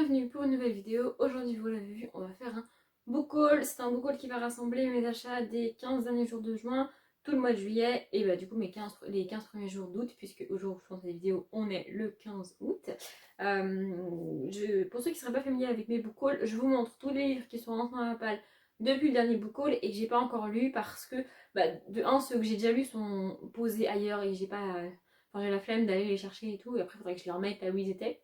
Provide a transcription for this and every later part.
bienvenue pour une nouvelle vidéo. Aujourd'hui, vous l'avez vu, on va faire un book haul. C'est un book haul qui va rassembler mes achats des 15 derniers jours de juin, tout le mois de juillet et bah, du coup les 15 premiers jours d'août, puisque au jour où je fais cette vidéo, on est le 15 août. Pour ceux qui ne seraient pas familiers avec mes book hauls, je vous montre tous les livres qui sont rentrés dans ma palle depuis le dernier book haul et que j'ai pas encore lu parce que, de un, ceux que j'ai déjà lus sont posés ailleurs et j'ai pas. Enfin, j'ai la flemme d'aller les chercher et tout, et après il faudrait que je les remette là où ils étaient.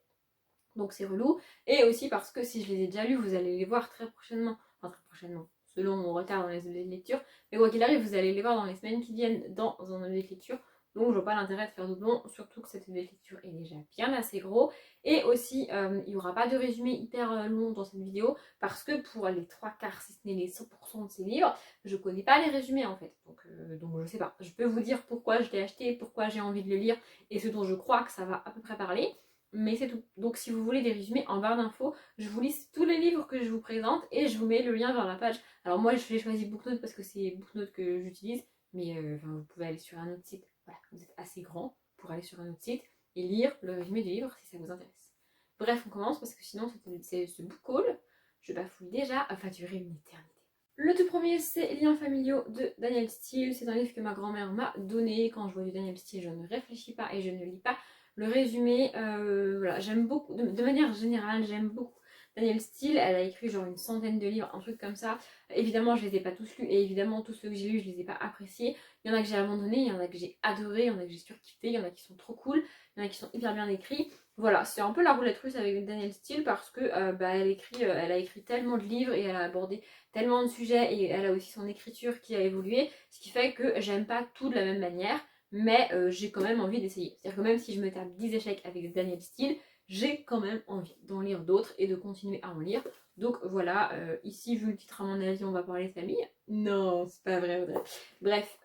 Donc c'est relou. Et aussi parce que si je les ai déjà lus, vous allez les voir très prochainement. Enfin très prochainement, selon mon retard dans les lectures. Mais quoi qu'il arrive, vous allez les voir dans les semaines qui viennent dans un objet de lecture. Donc je vois pas l'intérêt de faire doublon, surtout que cet objet de lecture est déjà bien assez gros. Et aussi, il n'y aura pas de résumé hyper long dans cette vidéo, parce que pour les 3/4, si ce n'est les 100% de ces livres, je connais pas les résumés en fait. Donc je sais pas. Je peux vous dire pourquoi je l'ai acheté, pourquoi j'ai envie de le lire, et ce dont je crois que ça va à peu près parler. Mais c'est tout. Donc si vous voulez des résumés, en barre d'infos, je vous liste tous les livres que je vous présente et je vous mets le lien vers la page. Alors moi j'ai choisi Booknote parce que c'est Booknote que j'utilise, mais vous pouvez aller sur un autre site. Voilà, vous êtes assez grand pour aller sur un autre site et lire le résumé du livre si ça vous intéresse. Bref, on commence parce que sinon c'est ce book haul, je bafouille déjà, va durer une éternité. Le tout premier, c'est Liens familiaux de Danielle Steele. C'est un livre que ma grand-mère m'a donné. Quand je vois du Danielle Steele, je ne réfléchis pas et je ne lis pas. Le résumé, voilà, j'aime beaucoup, de manière générale, j'aime beaucoup Danielle Steele. Elle a écrit genre une centaine de livres, un truc comme ça. Évidemment, je les ai pas tous lus et évidemment, tous ceux que j'ai lus, je les ai pas appréciés. Il y en a que j'ai abandonné, il y en a que j'ai adoré, il y en a que j'ai surkiffé, il y en a qui sont trop cool, il y en a qui sont hyper bien écrits. Voilà, c'est un peu la roulette russe avec Danielle Steele parce que elle a écrit tellement de livres et elle a abordé tellement de sujets et elle a aussi son écriture qui a évolué, ce qui fait que j'aime pas tout de la même manière, mais j'ai quand même envie d'essayer. C'est-à-dire que même si je me tape 10 échecs avec Daniel Steele, j'ai quand même envie d'en lire d'autres et de continuer à en lire. Donc voilà, ici vu le titre à mon avis on va parler de famille. Non, c'est pas vrai. Bref,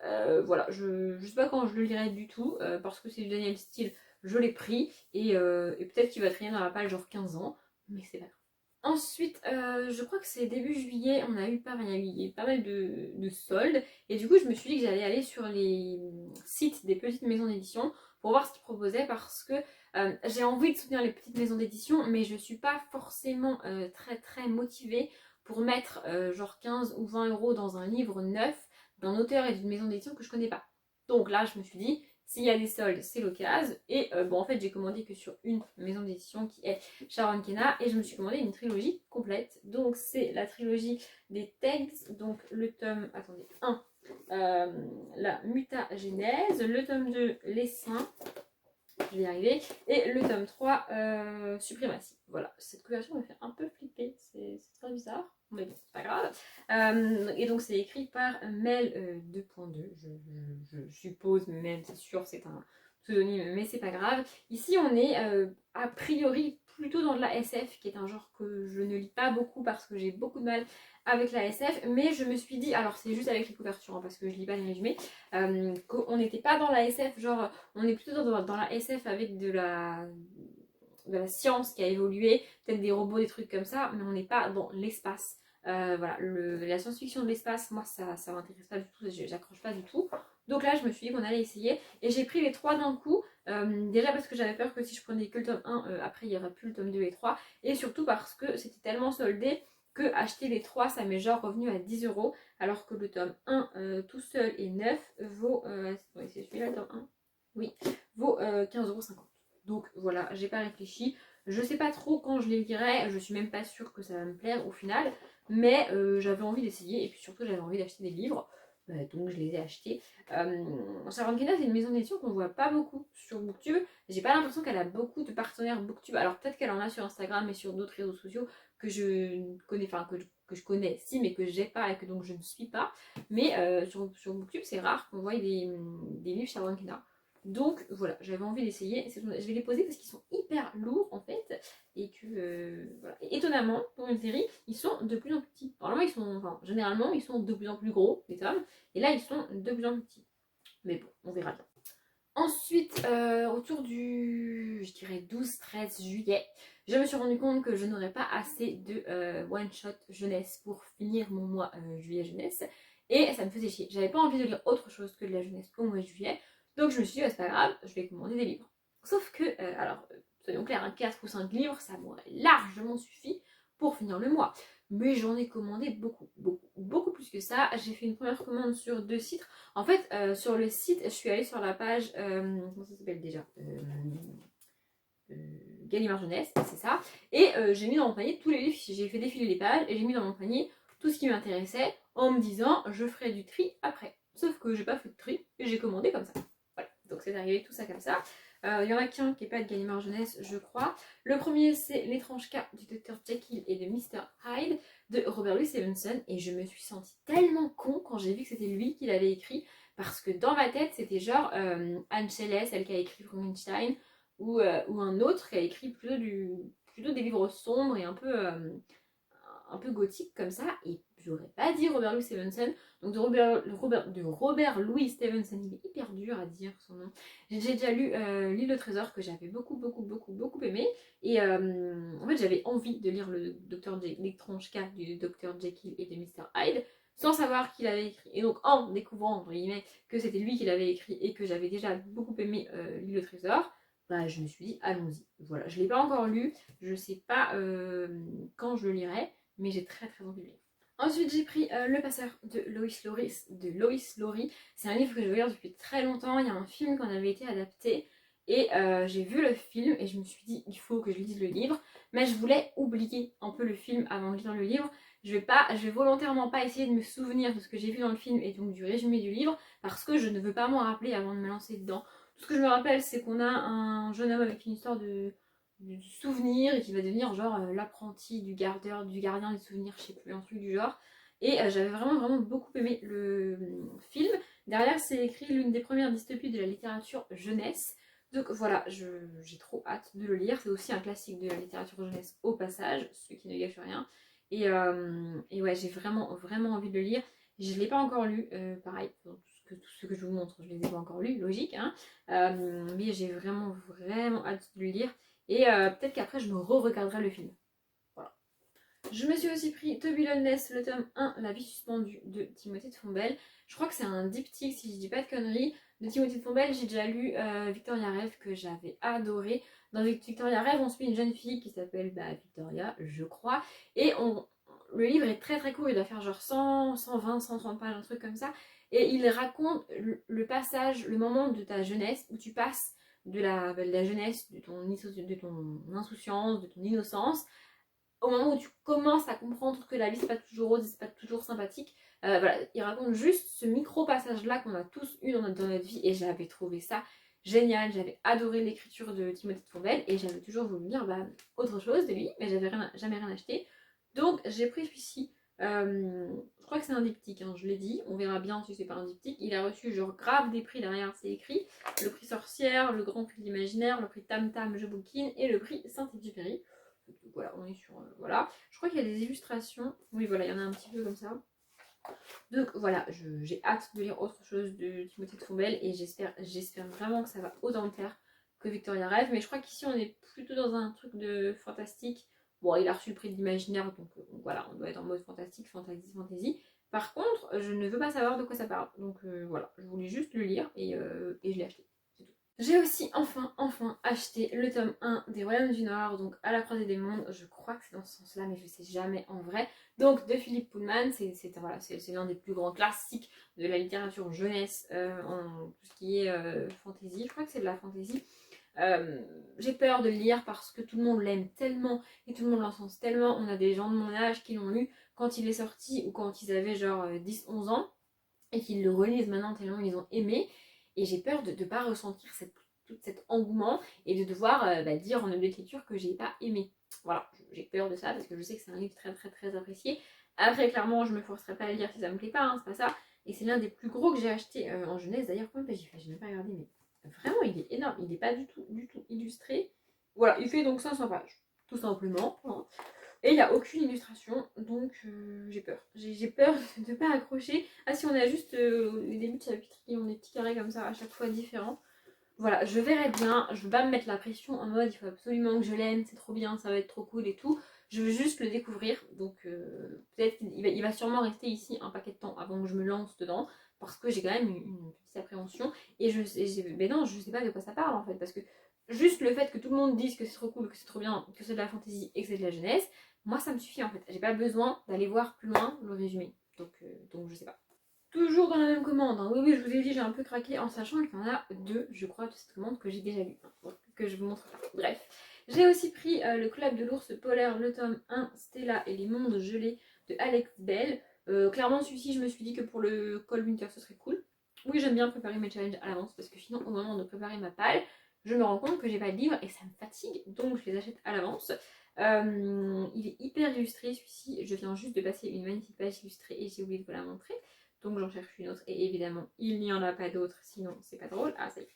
voilà, je sais pas quand je le lirai du tout, parce que c'est du Daniel Steele, je l'ai pris, et peut-être qu'il va traîner dans la page genre 15 ans, mais c'est pas grave. Ensuite, je crois que c'est début juillet, on a eu pas mal, il y a eu pas mal de soldes. Et du coup, je me suis dit que j'allais aller sur les sites des petites maisons d'édition pour voir ce qu'ils proposaient parce que j'ai envie de soutenir les petites maisons d'édition, mais je suis pas forcément très très motivée pour mettre genre 15 ou 20 euros dans un livre neuf d'un auteur et d'une maison d'édition que je connais pas. Donc là, je me suis dit, s'il y a des soldes, c'est l'occasion. Et en fait, j'ai commandé que sur une maison d'édition qui est Sharon Kenna et je me suis commandé une trilogie complète. Donc c'est la trilogie des Tags, donc le tome, attendez, 1, la mutagénèse, le tome 2, les saints, je vais y arriver, et le tome 3, suprématie. Voilà, cette couverture me fait un peu flipper, c'est très bizarre, mais bon, c'est pas grave. Et donc c'est écrit par Mel 2.2, je suppose, mais même c'est sûr, c'est un pseudonyme, mais c'est pas grave. Ici on est a priori plutôt dans de la SF, qui est un genre que je ne lis pas beaucoup parce que j'ai beaucoup de mal avec la SF, mais je me suis dit, alors c'est juste avec les couvertures, hein, parce que je lis pas les résumés, qu'on n'était pas dans la SF, genre on est plutôt dans la SF avec de la science qui a évolué, peut-être des robots, des trucs comme ça, mais on n'est pas dans l'espace. Voilà, la science-fiction de l'espace, moi ça m'intéresse pas du tout, j'accroche pas du tout. Donc là, je me suis dit qu'on allait essayer et j'ai pris les 3 d'un coup. Déjà parce que j'avais peur que si je prenais que le tome 1, après il n'y aurait plus le tome 2 et 3. Et surtout parce que c'était tellement soldé que acheter les 3, ça m'est genre revenu à 10 euros. Alors que le tome 1 tout seul et neuf vaut. C'est celui-là le tome 1 Oui, vaut 15,50 €. Donc voilà, j'ai pas réfléchi. Je sais pas trop quand je les lirai, je suis même pas sûre que ça va me plaire au final. Mais j'avais envie d'essayer et puis surtout j'avais envie d'acheter des livres. Donc je les ai achetés. Sharon Kenna, c'est une maison d'édition qu'on voit pas beaucoup sur Booktube. J'ai pas l'impression qu'elle a beaucoup de partenaires Booktube. Alors peut-être qu'elle en a sur Instagram et sur d'autres réseaux sociaux que je connais, enfin que je connais, si, mais que j'ai pas et que donc je ne suis pas. Mais sur Booktube, c'est rare qu'on voit des livres Sharon Kenna. Donc voilà, j'avais envie d'essayer. Je vais les poser parce qu'ils sont hyper lourds en fait. Et que voilà. Et étonnamment, pour une série, ils sont de plus en plus petits. Généralement, ils sont de plus en plus gros, les tomes. Et là, ils sont de plus en plus petits. Mais bon, on verra bien. Ensuite, autour du, je dirais 12-13 juillet, je me suis rendu compte que je n'aurais pas assez de one-shot jeunesse pour finir mon mois juillet jeunesse. Et ça me faisait chier. J'avais pas envie de lire autre chose que de la jeunesse au mois de juillet. Donc je me suis dit, c'est pas grave, je vais commander des livres. Sauf que, soyons clairs, 4 ou 5 livres, ça m'aurait largement suffi pour finir le mois. Mais j'en ai commandé beaucoup plus que ça. J'ai fait une première commande sur 2 sites. En fait, sur le site, je suis allée sur la page, comment ça s'appelle déjà Gallimard Jeunesse, c'est ça. Et j'ai mis dans mon panier tous les livres, j'ai fait défiler les pages et j'ai mis dans mon panier tout ce qui m'intéressait en me disant je ferai du tri après. Sauf que j'ai pas fait de tri et j'ai commandé comme ça. Voilà, donc c'est arrivé tout ça comme ça. Il y en a qu'un qui n'est pas de Gallimard Jeunesse, je crois. Le premier, c'est L'étrange cas du Dr Jekyll et de Mr Hyde de Robert Louis Stevenson. Et je me suis sentie tellement con quand j'ai vu que c'était lui qui l'avait écrit. Parce que dans ma tête, c'était genre Anne Shelley, celle qui a écrit Frankenstein, ou un autre qui a écrit plutôt des livres sombres et un peu gothiques comme ça. Et j'aurais pas dit Robert Louis Stevenson. Donc de Robert Louis Stevenson, il est hyper dur à dire son nom. J'ai déjà lu L'île au trésor que j'avais beaucoup aimé. Et en fait j'avais envie de lire l'étrange cas du Dr Jekyll et de Mr Hyde sans savoir qui l'avait écrit. Et donc en découvrant entre guillemets que c'était lui qui l'avait écrit et que j'avais déjà beaucoup aimé L'île au trésor, bah, je me suis dit allons-y. Voilà, je ne l'ai pas encore lu, je ne sais pas quand je le lirai, mais j'ai très envie de le lire. Ensuite, j'ai pris Le Passeur de Lois Lowry. C'est un livre que je veux lire depuis très longtemps. Il y a un film qui en avait été adapté. Et j'ai vu le film et je me suis dit, il faut que je lise le livre. Mais je voulais oublier un peu le film avant de lire le livre. Je vais volontairement pas essayer de me souvenir de ce que j'ai vu dans le film et donc du résumé du livre. Parce que je ne veux pas m'en rappeler avant de me lancer dedans. Tout ce que je me rappelle, c'est qu'on a un jeune homme avec une histoire de souvenir et qui va devenir genre l'apprenti du gardien des souvenirs, je sais plus, un truc du genre. Et j'avais vraiment beaucoup aimé le film. Derrière, c'est écrit l'une des premières dystopies de la littérature jeunesse. Donc voilà, j'ai trop hâte de le lire. C'est aussi un classique de la littérature jeunesse au passage, ce qui ne gâche rien. Et ouais, j'ai vraiment envie de le lire. Je ne l'ai pas encore lu, pareil, tout ce que je vous montre, je ne les ai pas encore lus, logique, hein. Mais j'ai vraiment hâte de le lire. Et peut-être qu'après, je me re-regarderai le film. Voilà. Je me suis aussi pris To Be Loneless, le tome 1, La vie suspendue de Timothée de Fombelle. Je crois que c'est un diptyque, si je dis pas de conneries. De Timothée de Fombelle, j'ai déjà lu Victoria Rêve, que j'avais adoré. Dans Victoria Rêve, on suit une jeune fille qui s'appelle Victoria, je crois. Et le livre est très court, il doit faire genre 100, 120, 130 pages, un truc comme ça. Et il raconte le passage, le moment de ta jeunesse où tu passes de la jeunesse, de ton insouciance, de ton innocence, au moment où tu commences à comprendre que la vie c'est pas toujours rose, c'est pas toujours sympathique. Voilà, il raconte juste ce micro passage là qu'on a tous eu dans notre vie et j'avais trouvé ça génial. J'avais adoré l'écriture de Timothée de Fombelle et j'avais toujours voulu lire autre chose de lui, mais j'avais jamais rien acheté. Donc j'ai pris celui-ci. Je crois que c'est un diptyque, hein, je l'ai dit, on verra bien si c'est pas un diptyque. Il a reçu genre grave des prix derrière, c'est écrit le prix Sorcière, le Grand Prix de l'Imaginaire, le prix Tam Tam Je Bouquine et le prix Saint-Exupéry. Voilà, on est sur. Voilà. Je crois qu'il y a des illustrations. Oui, voilà, il y en a un petit peu comme ça. Donc voilà, j'ai hâte de lire autre chose de Timothée de Fombelle et j'espère vraiment que ça va autant me plaire que Victoria Rêve. Mais je crois qu'ici on est plutôt dans un truc de fantastique. Bon, il a reçu le prix de l'imaginaire, donc voilà, on doit être en mode fantastique, fantasy. Par contre, je ne veux pas savoir de quoi ça parle. Donc voilà, je voulais juste le lire et je l'ai acheté. J'ai aussi enfin acheté le tome 1 des Royaumes du Nord, donc À la croisée des mondes. Je crois que c'est dans ce sens-là, mais je sais jamais en vrai. Donc de Philippe Pullman, c'est l'un des plus grands classiques de la littérature jeunesse en tout ce qui est fantasy. Je crois que c'est de la fantasy. J'ai peur de le lire parce que tout le monde l'aime tellement et tout le monde l'encense tellement. On a des gens de mon âge qui l'ont lu quand il est sorti ou quand ils avaient genre 10-11 ans et qui le relisent maintenant tellement ils ont aimé. Et j'ai peur de ne pas ressentir tout cet engouement et de devoir dire en œuvre d'écriture que j'ai pas aimé. Voilà, j'ai peur de ça parce que je sais que c'est un livre très apprécié. Après, clairement, je me forcerai pas à le lire si ça me plaît pas, hein, c'est pas ça. Et c'est l'un des plus gros que j'ai acheté en jeunesse. D'ailleurs, combien de pages il fait? J'ai même pas regardé, mais vraiment, il est énorme. Il n'est pas du tout illustré. Voilà, il fait donc 500 pages, tout simplement. Hein. Et il n'y a aucune illustration, donc j'ai peur. J'ai peur de ne pas accrocher. Ah si, on a juste les débuts de chapitre qui ont des petits carrés comme ça à chaque fois différents. Voilà, je verrai bien. Je veux pas me mettre la pression en mode il faut absolument que je l'aime, c'est trop bien, ça va être trop cool et tout. Je veux juste le découvrir. Donc peut-être qu'il va sûrement rester ici un paquet de temps avant que je me lance dedans. Parce que j'ai quand même une petite appréhension. Mais non, je sais pas de quoi ça parle en fait. Parce que juste le fait que tout le monde dise que c'est trop cool, que c'est trop bien, que c'est de la fantasy et que c'est de la jeunesse, moi ça me suffit en fait. J'ai pas besoin d'aller voir plus loin le résumé. Donc je sais pas. Toujours dans la même commande, hein. Oui, oui, je vous ai dit, j'ai un peu craqué en sachant qu'il y en a deux, je crois, de cette commande que j'ai déjà lu, hein, que je vous montre pas. Bref. J'ai aussi pris le Club de l'ours polaire, le tome 1, Stella et les mondes gelés de Alex Bell. Clairement, celui-ci, je me suis dit que pour le Cold Winter, ce serait cool. Oui, j'aime bien préparer mes challenges à l'avance parce que sinon, au moment de préparer ma palle, je me rends compte que j'ai pas de livre et ça me fatigue, donc je les achète à l'avance. Il est hyper illustré celui-ci, je viens juste de passer une magnifique page illustrée et j'ai oublié de vous la montrer. Donc j'en cherche une autre et évidemment il n'y en a pas d'autres sinon c'est pas drôle. Ah ça y est.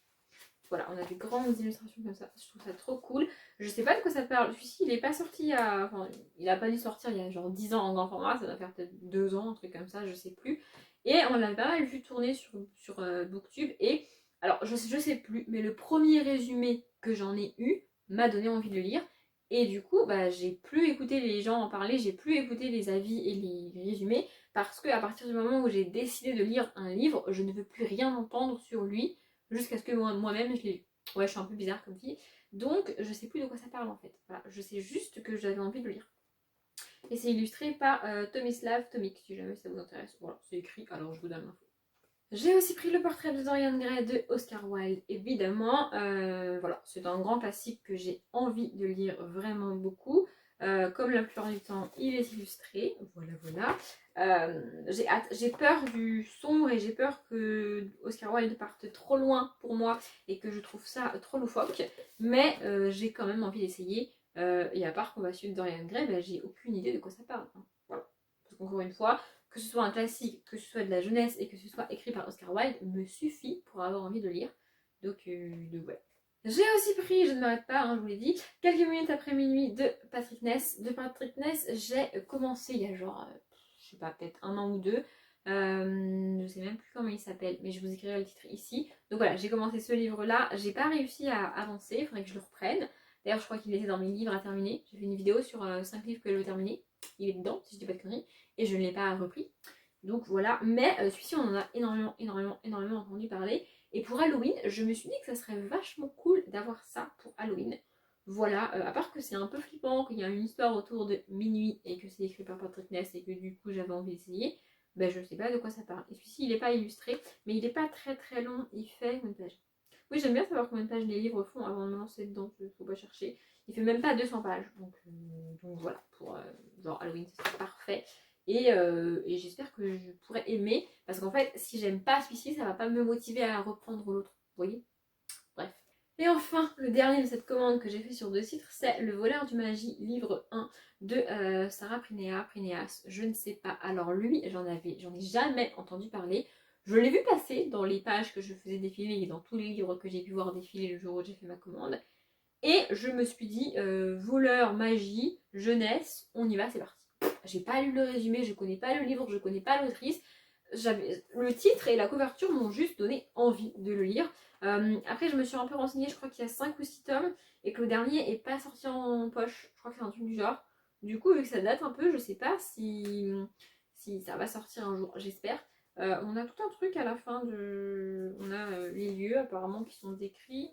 Voilà, on a des grandes illustrations comme ça, je trouve ça trop cool. Je sais pas de quoi ça parle, celui-ci il est pas sorti enfin il a pas dû sortir il y a genre 10 ans en grand format, ça doit faire peut-être 2 ans, un truc comme ça, je sais plus. Et on l'avait pas mal vu tourner sur Booktube et alors je sais plus, mais le premier résumé que j'en ai eu m'a donné envie de le lire. Et du coup, bah, j'ai plus écouté les gens en parler, j'ai plus écouté les avis et les résumés, parce que à partir du moment où j'ai décidé de lire un livre, je ne veux plus rien entendre sur lui jusqu'à ce que moi-même je l'ai lu. Ouais, je suis un peu bizarre comme fille. Donc, je sais plus de quoi ça parle en fait. Voilà, je sais juste que j'avais envie de le lire. Et c'est illustré par Tomislav Tomik, si jamais ça vous intéresse. Voilà, c'est écrit, alors je vous donne l'info. J'ai aussi pris le portrait de Dorian Gray de Oscar Wilde, évidemment. Voilà, c'est un grand classique que j'ai envie de lire vraiment beaucoup. Comme la plupart du temps, il est illustré. Voilà, voilà. J'ai hâte. J'ai peur du sombre et j'ai peur que Oscar Wilde parte trop loin pour moi et que je trouve ça trop loufoque. Mais j'ai quand même envie d'essayer. Et à part qu'on va suivre Dorian Gray, bah, j'ai aucune idée de quoi ça parle, hein. Voilà. Parce qu'encore une fois, que ce soit un classique, que ce soit de la jeunesse et que ce soit écrit par Oscar Wilde, me suffit pour avoir envie de lire. Donc voilà. J'ai aussi pris, je ne m'arrête pas, hein, je vous l'ai dit, quelques minutes après minuit de Patrick Ness. De Patrick Ness, j'ai commencé il y a genre, je sais pas, peut-être un an ou deux. Je sais même plus comment il s'appelle, mais je vous écrirai le titre ici. Donc voilà, j'ai commencé ce livre-là. J'ai pas réussi à avancer, il faudrait que je le reprenne. D'ailleurs, je crois qu'il était dans mes livres à terminer. J'ai fait une vidéo sur 5 livres que je veux terminer. Il est dedans, si je dis pas de conneries. Et je ne l'ai pas repris. Donc voilà, mais celui-ci on en a énormément entendu parler. Et pour Halloween, je me suis dit que ça serait vachement cool d'avoir ça pour Halloween. Voilà, à part que c'est un peu flippant, qu'il y a une histoire autour de minuit et que c'est écrit par Patrick Ness et que du coup j'avais envie d'essayer, ben je sais pas de quoi ça parle. Et celui-ci il est pas illustré, mais il est pas très très long, il fait combien de pages? Oui, j'aime bien savoir combien de pages les livres font avant de me lancer dedans, faut pas chercher. Il fait même pas 200 pages, donc voilà, pour genre Halloween, ce serait parfait. Et j'espère que je pourrais aimer, parce qu'en fait, si j'aime pas celui-ci, ça va pas me motiver à reprendre l'autre. Vous voyez? Bref. Et enfin, le dernier de cette commande que j'ai fait sur 2 titres, c'est Le voleur du magie, livre 1 de Sarah Prineas. Je ne sais pas. Alors lui, j'en ai jamais entendu parler. Je l'ai vu passer dans les pages que je faisais défiler et dans tous les livres que j'ai pu voir défiler le jour où j'ai fait ma commande. Et je me suis dit, voleur, magie, jeunesse, on y va, c'est parti. J'ai pas lu le résumé, je connais pas le livre, je connais pas l'autrice. Le titre et la couverture m'ont juste donné envie de le lire. Après, je me suis un peu renseignée, je crois qu'il y a 5 ou 6 tomes et que le dernier est pas sorti en poche. Je crois que c'est un truc du genre. Du coup, vu que ça date un peu, je sais pas si ça va sortir un jour, j'espère. On a tout un truc à la fin de. On a les lieux apparemment qui sont décrits.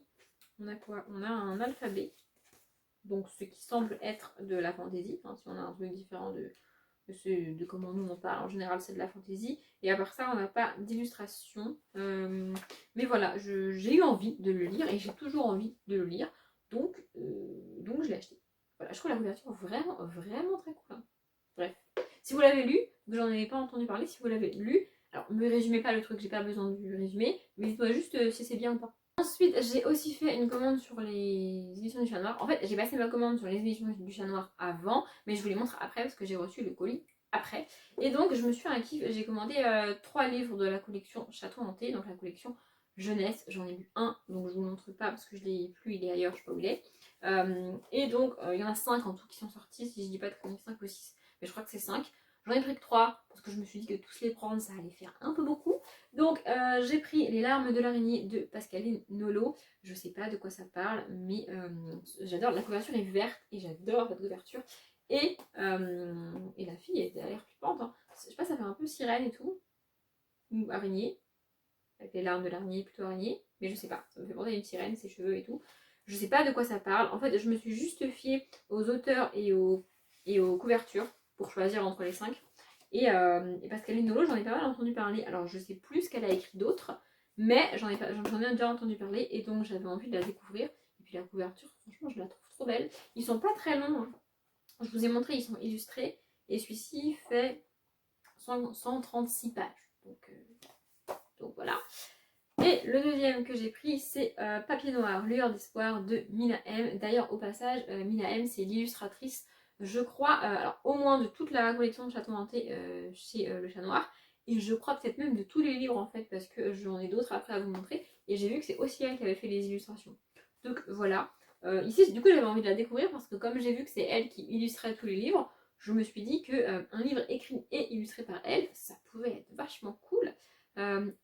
On a quoi? On a un alphabet. Donc ce qui semble être de la fantaisie. Enfin, si on a un truc différent de comment nous on parle, en général c'est de la fantaisie. Et à part ça, on n'a pas d'illustration. Mais voilà, j'ai eu envie de le lire et j'ai toujours envie de le lire. Donc je l'ai acheté. Voilà, je trouve la couverture vraiment très cool, hein. Bref. Si vous l'avez lu, que j'en avais pas entendu parler, si vous l'avez lu, alors me résumez pas le truc, j'ai pas besoin du résumé, mais dites-moi juste si c'est bien ou pas. Ensuite, j'ai aussi fait une commande sur les éditions du Chat Noir. En fait, j'ai passé ma commande sur les éditions du Chat Noir avant, mais je vous les montre après parce que j'ai reçu le colis après. Et donc, je me suis fait un kiff. J'ai commandé 3 livres de la collection Château Hanté, donc la collection jeunesse. J'en ai lu un, donc je vous le montre pas parce que je l'ai plus, il est ailleurs, je sais pas où il est. Et donc, il y en a 5 en tout qui sont sortis, si je dis pas de conneries, 5 ou 6, mais je crois que c'est 5. J'en ai pris que 3 parce que je me suis dit que tous les prendre, ça allait faire un peu beaucoup. Donc j'ai pris Les larmes de l'araignée de Pascaline Nolo. Je sais pas de quoi ça parle, mais j'adore. La couverture est verte et j'adore cette couverture. Et la fille, elle a l'air flippante, hein. Je sais pas, ça fait un peu sirène et tout. Ou araignée. Avec les larmes de l'araignée, plutôt araignée. Mais je sais pas, ça me fait penser à une sirène, ses cheveux et tout. Je sais pas de quoi ça parle. En fait, je me suis juste fiée aux auteurs et aux couvertures pour choisir entre les 5. Et Pascaline Nolo, j'en ai pas mal entendu parler. Alors, je sais plus ce qu'elle a écrit d'autre, mais j'en ai déjà entendu parler et donc j'avais envie de la découvrir. Et puis la couverture, franchement, je la trouve trop belle. Ils sont pas très longs, hein. Je vous ai montré, ils sont illustrés. Et celui-ci fait 136 pages. Donc voilà. Et le deuxième que j'ai pris, c'est Papier Noir, Lueur d'espoir de Mina M. D'ailleurs, au passage, Mina M, c'est l'illustratrice, je crois, alors au moins de toute la collection de Château Hanté chez Le Chat Noir. Et je crois peut-être même de tous les livres en fait, parce que j'en ai d'autres après à vous montrer. Et j'ai vu que c'est aussi elle qui avait fait les illustrations. Donc voilà. Ici, du coup, j'avais envie de la découvrir parce que comme j'ai vu que c'est elle qui illustrait tous les livres, je me suis dit que un livre écrit et illustré par elle, ça pouvait être vachement cool.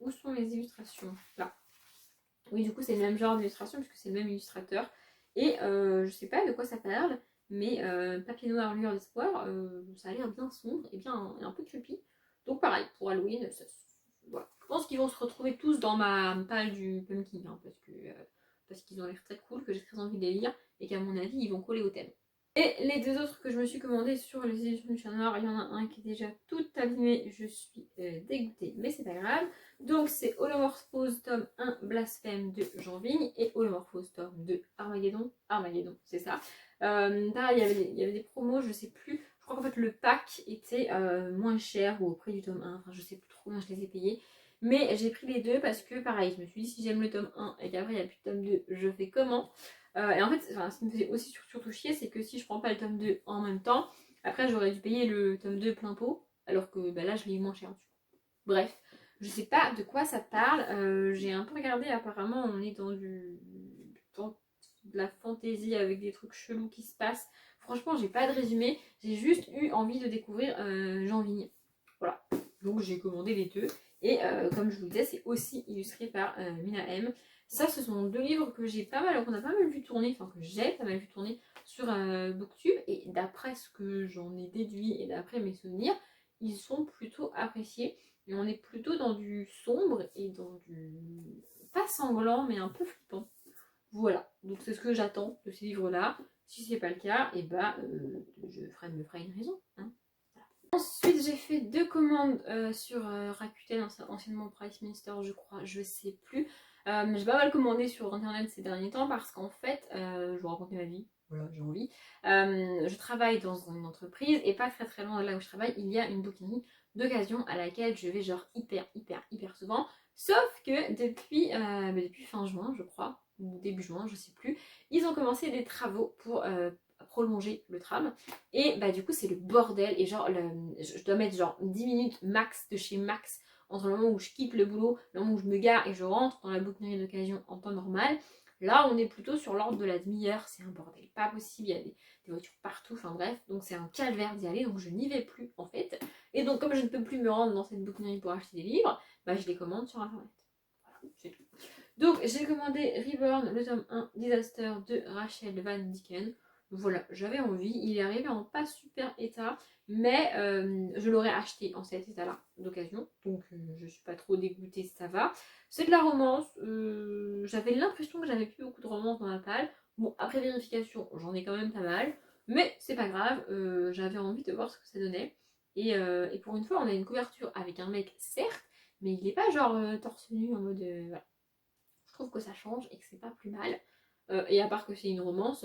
Où sont les illustrations? Là. Oui, du coup, c'est le même genre d'illustration puisque c'est le même illustrateur. Et je sais pas de quoi ça parle, mais Papier Noir, Lueur d'espoir, ça a l'air bien sombre et bien un peu creepy. Donc, pareil, pour Halloween, voilà. Je pense qu'ils vont se retrouver tous dans ma palle du pumpkin hein, parce qu'ils ont l'air très cool, que j'ai très envie de les lire et qu'à mon avis, ils vont coller au thème. Et les deux autres que je me suis commandés sur les éditions du Chat Noir, il y en a un qui est déjà tout abîmé, je suis dégoûtée, mais c'est pas grave. Donc c'est Holomorphose tome 1 Blasphème de Jean Vigne et Holomorphose tome 2 Armageddon. Armageddon, c'est ça. Pareil, il y avait des promos, je sais plus. Je crois qu'en fait le pack était moins cher ou au prix du tome 1. Enfin, je sais plus trop combien je les ai payés. Mais j'ai pris les deux parce que pareil, je me suis dit si j'aime le tome 1 et qu'après il n'y a plus de tome 2, je fais comment? Et en fait, ce qui me fait aussi surtout chier, c'est que si je prends pas le tome 2 en même temps, après j'aurais dû payer le tome 2 plein pot, alors que bah, là je l'ai eu moins cher. Bref, je sais pas de quoi ça parle. J'ai un peu regardé, apparemment on est dans de la fantaisie avec des trucs chelous qui se passent. Franchement, j'ai pas de résumé, j'ai juste eu envie de découvrir Jean Vigne. Voilà, donc j'ai commandé les deux. Et comme je vous le disais, c'est aussi illustré par Mina M. Ça, ce sont deux livres que j'ai pas mal, qu'on a pas mal vu tourner, enfin que j'ai pas mal vu tourner sur Booktube. Et d'après ce que j'en ai déduit et d'après mes souvenirs, ils sont plutôt appréciés. Et on est plutôt dans du sombre et dans du pas sanglant, mais un peu flippant. Voilà, donc c'est ce que j'attends de ces livres-là. Si c'est pas le cas, et bah je me ferai une raison. Hein. Ensuite, j'ai fait deux commandes sur Rakuten, anciennement Price Minister, je crois, je sais plus. J'ai pas mal commandé sur internet ces derniers temps parce qu'en fait, je vous raconte ma vie, voilà, j'ai envie. Je travaille dans une entreprise et pas très très loin de là où je travaille, il y a une bouquinerie d'occasion à laquelle je vais genre hyper souvent. Sauf que depuis fin juin, je crois, ou début juin, je sais plus, ils ont commencé des travaux pour prolonger le tram. Et bah du coup c'est le bordel et genre je dois mettre genre 10 minutes max de chez max entre le moment où je quitte le boulot, le moment où je me gare et je rentre dans la bouquinerie d'occasion en temps normal. Là on est plutôt sur l'ordre de la demi-heure, c'est un bordel, pas possible, il y a des voitures partout, enfin bref, donc c'est un calvaire d'y aller, donc je n'y vais plus en fait. Et donc comme je ne peux plus me rendre dans cette bouquinerie pour acheter des livres, bah je les commande sur internet. Voilà, c'est tout. Donc j'ai commandé Reborn, le tome 1, Disaster de Rachel Van Dicken. Voilà, j'avais envie, il est arrivé en pas super état, mais je l'aurais acheté en cet état-là d'occasion, donc je suis pas trop dégoûtée, ça va. C'est de la romance, j'avais l'impression que j'avais plus beaucoup de romance dans la palle. Bon, après vérification, j'en ai quand même pas mal, mais c'est pas grave, j'avais envie de voir ce que ça donnait. Et pour une fois, on a une couverture avec un mec, certes, mais il est pas genre torse nu en mode. Voilà. Je trouve que ça change et que c'est pas plus mal. Et à part que c'est une romance,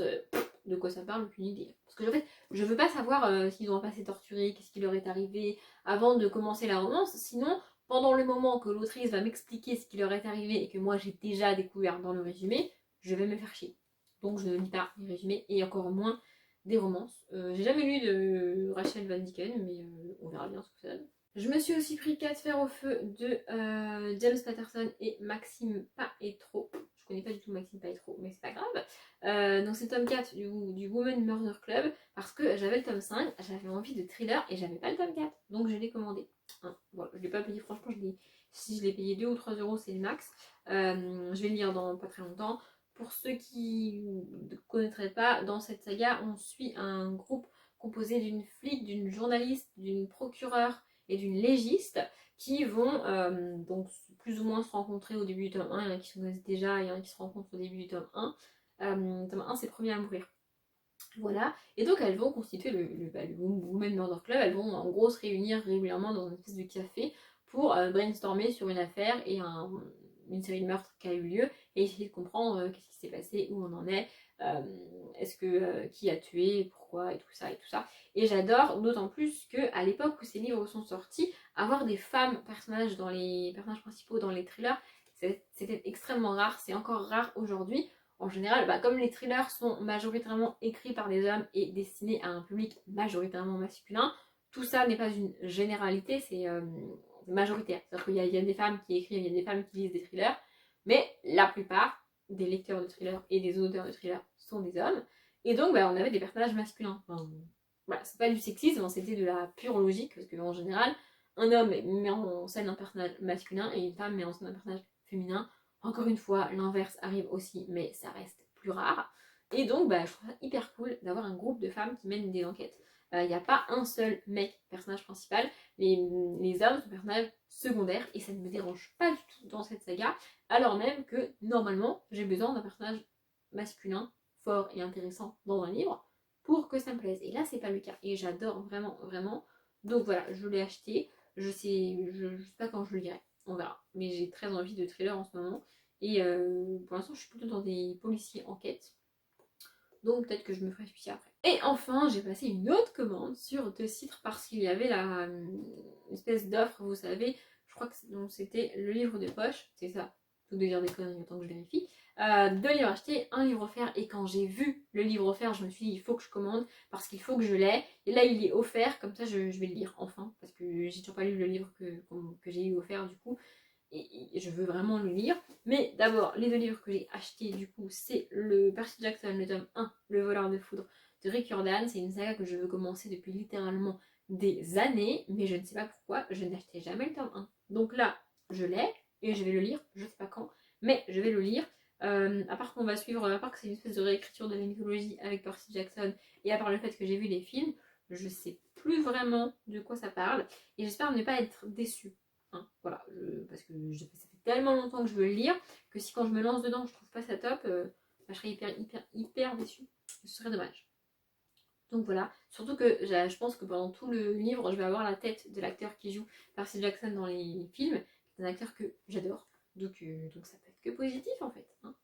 de quoi ça parle, aucune idée. Parce que en fait, je veux pas savoir s'ils ont passé torturés, qu'est-ce qui leur est arrivé avant de commencer la romance. Sinon, pendant le moment que l'autrice va m'expliquer ce qui leur est arrivé et que moi j'ai déjà découvert dans le résumé, je vais me faire chier. Donc je ne lis pas les résumés et encore moins des romances. J'ai jamais lu de Rachel Van Dicken, mais on verra bien ce que ça donne. Je me suis aussi pris 4 fers au feu de James Patterson et Maxime Paetro. Je connais pas du tout Maxime Paetro, mais c'est pas grave. Donc c'est le tome 4 du Women Murder Club parce que j'avais le tome 5, j'avais envie de thriller et j'avais pas le tome 4. Donc je l'ai commandé. Hein, voilà, je l'ai pas payé, franchement, si je l'ai payé 2 ou 3 euros, c'est le max. Je vais le lire dans pas très longtemps. Pour ceux qui ne connaîtraient pas, dans cette saga, on suit un groupe composé d'une flic, d'une journaliste, d'une procureure et d'une légiste qui vont donc plus ou moins se rencontrer au début du tome 1. Il y en a qui se connaissent déjà, il y en a qui se rencontrent au début du tome 1. Tome 1 c'est Premier à mourir. Voilà, et donc elles vont constituer le Women Murder Club, elles vont en gros se réunir régulièrement dans une espèce de café pour brainstormer sur une affaire et une série de meurtres qui a eu lieu et essayer de comprendre qu'est-ce qui s'est passé, où on en est, est-ce que qui a tué, pourquoi et tout ça et tout ça. Et j'adore d'autant plus qu'à l'époque où ces livres sont sortis, avoir des femmes personnages principaux dans les thrillers, c'était extrêmement rare, c'est encore rare aujourd'hui. En général, comme les thrillers sont majoritairement écrits par des hommes et destinés à un public majoritairement masculin, tout ça n'est pas une généralité, c'est majoritaire. C'est-à-dire qu'il y a des femmes qui écrivent, il y a des femmes qui lisent des thrillers, mais la plupart des lecteurs de thrillers et des auteurs de thrillers sont des hommes. Et donc, on avait des personnages masculins. Enfin, voilà, c'est pas du sexisme, c'était de la pure logique, parce qu'en général, un homme met en scène un personnage masculin et une femme met en scène un personnage féminin. Encore une fois, l'inverse arrive aussi, mais ça reste plus rare. Et donc, je trouve ça hyper cool d'avoir un groupe de femmes qui mènent des enquêtes. Il n'y a pas un seul mec personnage principal, les hommes sont personnages secondaires et ça ne me dérange pas du tout dans cette saga, alors même que normalement j'ai besoin d'un personnage masculin fort et intéressant dans un livre pour que ça me plaise. Et là, c'est pas le cas. Et j'adore vraiment, vraiment. Donc voilà, je l'ai acheté. Je sais pas quand je le lirai. On verra. Mais j'ai très envie de thriller en ce moment. Et pour l'instant, je suis plutôt dans des policiers enquêtes. Donc peut-être que je me ferai celui-ci après. Et enfin, j'ai passé une autre commande sur 2 sites parce qu'il y avait la espèce d'offre, vous savez, je crois que c'était le livre de poche, c'est ça, tout de dire des conneries autant que je vérifie. 2 livres achetés, un livre offert, et quand j'ai vu le livre offert, je me suis dit il faut que je commande parce qu'il faut que je l'aie. Et là il est offert, comme ça je vais le lire enfin, parce que j'ai toujours pas lu le livre que j'ai eu offert du coup. Et je veux vraiment le lire. Mais d'abord, les 2 livres que j'ai achetés, du coup, c'est le Percy Jackson, le tome 1, Le voleur de foudre de Rick Riordan. C'est une saga que je veux commencer depuis littéralement des années, mais je ne sais pas pourquoi, je n'achetais jamais le tome 1. Donc là, je l'ai, et je vais le lire, je sais pas quand, mais je vais le lire. À part qu'on va suivre, à part que c'est une espèce de réécriture de la mythologie avec Percy Jackson, et à part le fait que j'ai vu les films, je sais plus vraiment de quoi ça parle, et j'espère ne pas être déçue. Hein, voilà, parce que ça fait tellement longtemps que je veux le lire que si quand je me lance dedans je trouve pas ça top, je serais hyper déçue. Ce serait dommage. Donc voilà, surtout que je pense que pendant tout le livre, je vais avoir la tête de l'acteur qui joue Percy Jackson dans les films. C'est un acteur que j'adore. Donc ça peut être que positif en fait. Hein.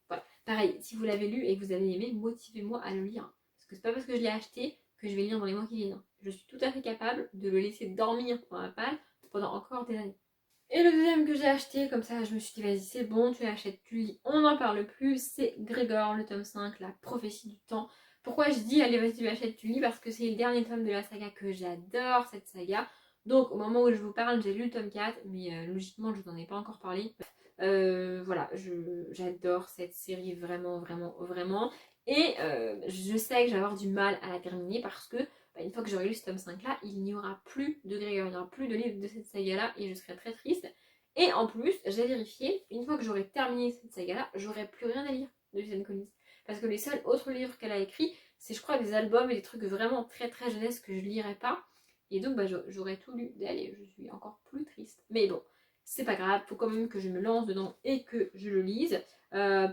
Voilà. Pareil, si vous l'avez lu et que vous avez aimé, motivez-moi à le lire. Parce que c'est pas parce que je l'ai acheté que je vais le lire dans les mois qui viennent. Je suis tout à fait capable de le laisser dormir dans la palle pendant encore des années. Et le deuxième que j'ai acheté, comme ça je me suis dit vas-y c'est bon, tu l'achètes, tu lis, on n'en parle plus, c'est Grégor, le tome 5, la prophétie du temps. Pourquoi je dis allez vas-y tu l'achètes, tu lis? Parce que c'est le dernier tome de la saga que j'adore, cette saga. Donc au moment où je vous parle, j'ai lu le tome 4, mais logiquement je n'en ai pas encore parlé. Voilà, j'adore cette série vraiment, vraiment, vraiment. Et je sais que je vais avoir du mal à la terminer parce que une fois que j'aurai lu ce tome 5 là, il n'y aura plus de Grégor, il n'y aura plus de livre de cette saga là et je serai très triste. Et en plus, j'ai vérifié, une fois que j'aurai terminé cette saga là, j'aurai plus rien à lire de Suzanne Collins. Parce que les seuls autres livres qu'elle a écrits, c'est je crois des albums et des trucs vraiment très très jeunesse que je lirai pas. Et donc j'aurais tout lu d'elle et je suis encore plus triste. Mais bon, c'est pas grave, faut quand même que je me lance dedans et que je le lise.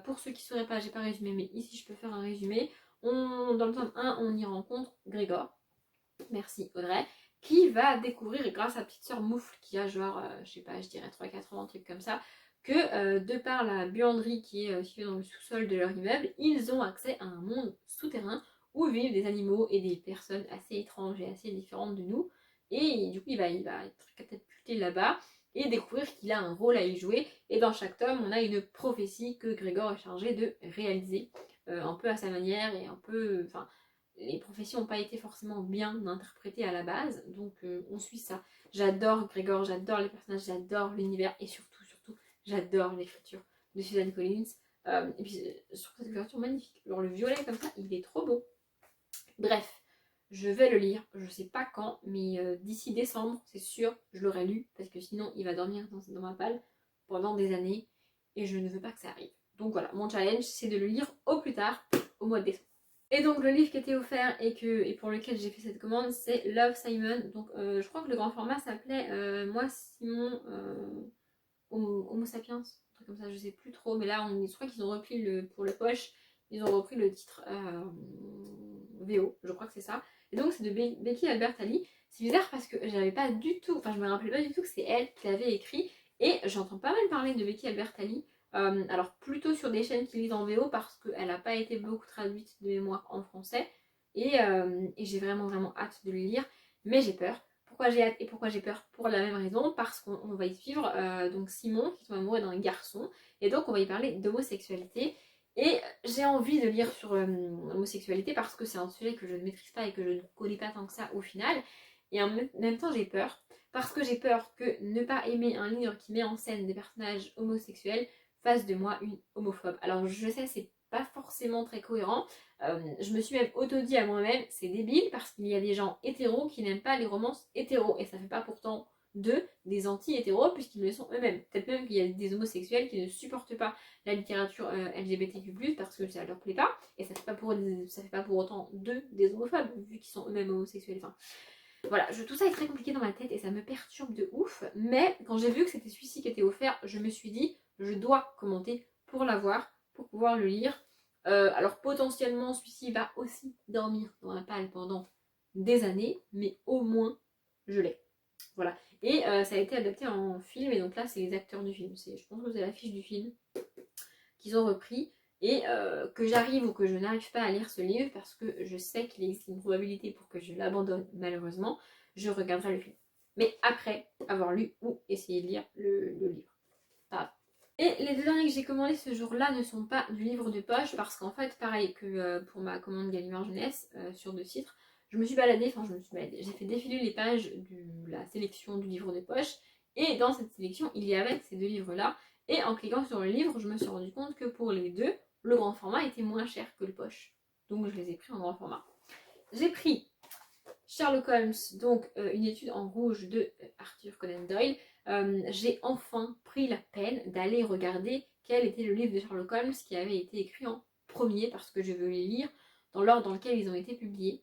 Pour ceux qui ne sauraient pas, j'ai pas résumé, mais ici je peux faire un résumé. Dans le tome 1, on y rencontre Grégor, merci Audrey, qui va découvrir grâce à petite sœur Moufle qui a genre, je sais pas, je dirais 3-4 ans, un truc comme ça, que de par la buanderie qui est située dans le sous-sol de leur immeuble, ils ont accès à un monde souterrain où vivent des animaux et des personnes assez étranges et assez différentes de nous. Et du coup, il va être catapulté là-bas et découvrir qu'il a un rôle à y jouer. Et dans chaque tome, on a une prophétie que Grégor est chargé de réaliser, un peu à sa manière et un peu... Enfin, les professions n'ont pas été forcément bien interprétées à la base, donc on suit ça. J'adore Grégor, j'adore les personnages, j'adore l'univers et surtout, j'adore l'écriture de Suzanne Collins. Et puis je trouve cette couverture magnifique. Genre le violet comme ça, il est trop beau. Bref, je vais le lire, je sais pas quand, mais d'ici décembre, c'est sûr, je l'aurai lu, parce que sinon il va dormir dans ma palle pendant des années et je ne veux pas que ça arrive. Donc voilà, mon challenge c'est de le lire au plus tard, au mois de décembre. Et donc le livre qui était offert et pour lequel j'ai fait cette commande, c'est Love Simon. Donc je crois que le grand format s'appelait Moi Simon Homo Sapiens, un truc comme ça, je sais plus trop. Mais là, je crois qu'ils ont repris pour le poche. Ils ont repris le titre VO, je crois que c'est ça. Et donc c'est de Becky Albertalli. C'est bizarre parce que j'avais pas du tout, enfin je me rappelais pas du tout que c'est elle qui l'avait écrit. Et j'entends pas mal parler de Becky Albertalli. Alors plutôt sur des chaînes qui lisent en VO parce qu'elle n'a pas été beaucoup traduite de mémoire en français. Et j'ai vraiment hâte de le lire. Mais j'ai peur. Pourquoi j'ai hâte et pourquoi j'ai peur? Pour la même raison, parce qu'on va y suivre donc Simon qui tombe amoureux d'un garçon. Et donc on va y parler d'homosexualité. Et j'ai envie de lire sur l'homosexualité parce que c'est un sujet que je ne maîtrise pas et que je ne connais pas tant que ça au final. Et en même temps, j'ai peur. Parce que j'ai peur que ne pas aimer un livre qui met en scène des personnages homosexuels fasse de moi une homophobe. Alors je sais, c'est pas forcément très cohérent. Je me suis même auto-dit à moi-même, c'est débile parce qu'il y a des gens hétéros qui n'aiment pas les romances hétéros. Et ça fait pas pourtant d'eux des anti-hétéros puisqu'ils le sont eux-mêmes. Peut-être même qu'il y a des homosexuels qui ne supportent pas la littérature LGBTQ+, parce que ça leur plaît pas, et ça fait pas pour autant d'eux des homophobes, vu qu'ils sont eux-mêmes homosexuels. Enfin, voilà, tout ça est très compliqué dans ma tête et ça me perturbe de ouf, mais quand j'ai vu que c'était celui-ci qui était offert, je me suis dit, je dois commenter pour l'avoir, pour pouvoir le lire. Alors potentiellement, celui-ci va aussi dormir dans la palle pendant des années, mais au moins, je l'ai. Voilà. Et ça a été adapté en film, et donc là, c'est les acteurs du film. Je pense que c'est l'affiche du film qu'ils ont repris. Et que j'arrive ou que je n'arrive pas à lire ce livre, parce que je sais qu'il existe une probabilité pour que je l'abandonne, malheureusement, je regarderai le film. Mais après avoir lu ou essayé de lire le livre. Et les deux derniers que j'ai commandés ce jour-là ne sont pas du livre de poche, parce qu'en fait, pareil que pour ma commande Gallimard Jeunesse sur 2 titres, j'ai fait défiler les pages de la sélection du livre de poche, et dans cette sélection, il y avait ces 2 livres-là, et en cliquant sur le livre, je me suis rendu compte que pour les deux, le grand format était moins cher que le poche. Donc je les ai pris en grand format. J'ai pris Sherlock Holmes, donc une étude en rouge de Arthur Conan Doyle. J'ai enfin pris la peine d'aller regarder quel était le livre de Sherlock Holmes qui avait été écrit en premier, parce que je veux les lire dans l'ordre dans lequel ils ont été publiés.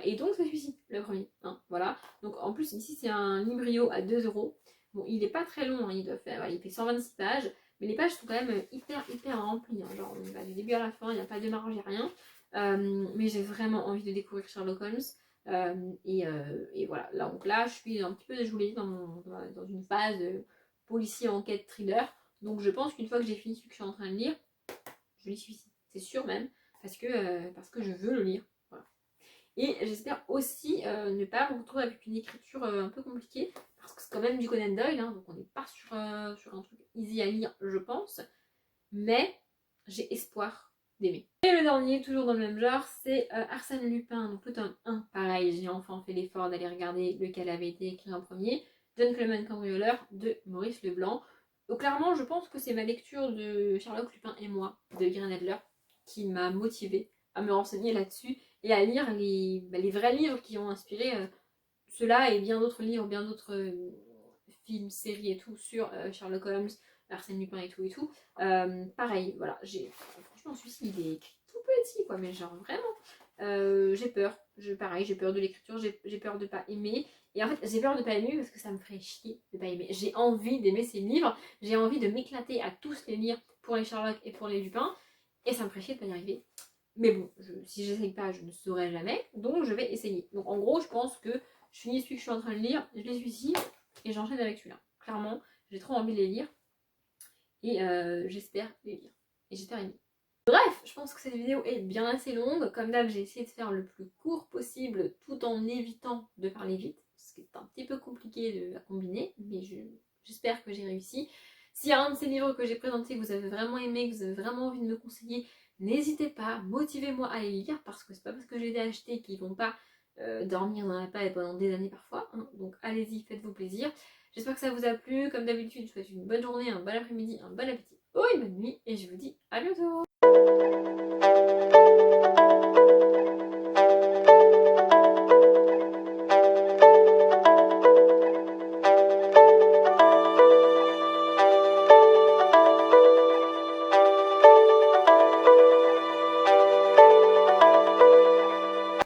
Et donc c'est celui-ci, le premier. Hein, voilà. Donc en plus ici c'est un librio à 2€. Bon, il est pas très long, hein, il fait 126 pages, mais les pages sont quand même hyper remplies. Hein, genre on va du début à la fin, il n'y a pas de marge, il n'y a rien. Mais j'ai vraiment envie de découvrir Sherlock Holmes. Et voilà, donc là je suis un petit peu déjoulée dans une phase policier enquête thriller, donc je pense qu'une fois que j'ai fini ce que je suis en train de lire, je lis celui-ci, c'est sûr même, parce que je veux le lire. Voilà. Et j'espère aussi ne pas me retrouver avec une écriture un peu compliquée, parce que c'est quand même du Conan Doyle, hein, donc on n'est pas sur un truc easy à lire, je pense, mais j'ai espoir d'aimer. Et le dernier, toujours dans le même genre, c'est Arsène Lupin, donc le tome 1. Pareil, j'ai enfin fait l'effort d'aller regarder lequel avait été écrit en premier. John Clement Cambrioleur de Maurice Leblanc. Donc clairement, je pense que c'est ma lecture de Sherlock Lupin et moi, de Irène Adler, qui m'a motivée à me renseigner là-dessus et à lire les vrais livres qui ont inspiré ceux-là et bien d'autres livres, bien d'autres films, séries et tout sur Sherlock Holmes, Arsène Lupin et tout. Pareil, voilà, franchement celui-ci il est écrit tout petit quoi, mais genre vraiment, j'ai peur, pareil, j'ai peur de l'écriture, j'ai peur de pas aimer, et en fait j'ai peur de pas aimer parce que ça me ferait chier de pas aimer. J'ai envie d'aimer ces livres, j'ai envie de m'éclater à tous les lire pour les Sherlock et pour les Lupin, et ça me ferait chier de pas y arriver. Mais bon, si j'essaye pas, je ne saurai jamais, donc je vais essayer. Donc en gros, je pense que je finis celui que je suis en train de lire, je lis celui-ci, et j'enchaîne avec celui-là. Clairement, j'ai trop envie de les lire. Et j'espère les lire. Et j'espère aimer. Bref, je pense que cette vidéo est bien assez longue. Comme d'hab, j'ai essayé de faire le plus court possible tout en évitant de parler vite. Ce qui est un petit peu compliqué à combiner, mais j'espère que j'ai réussi. S'il y a un de ces livres que j'ai présenté que vous avez vraiment aimé, que vous avez vraiment envie de me conseiller, n'hésitez pas, motivez-moi à les lire, parce que c'est pas parce que j'ai été achetés qu'ils vont pas dormir dans la paille pendant des années parfois. Hein. Donc allez-y, faites-vous plaisir. J'espère que ça vous a plu. Comme d'habitude, je vous souhaite une bonne journée, un bon après-midi, un bon appétit ou une bonne nuit. Et je vous dis à bientôt.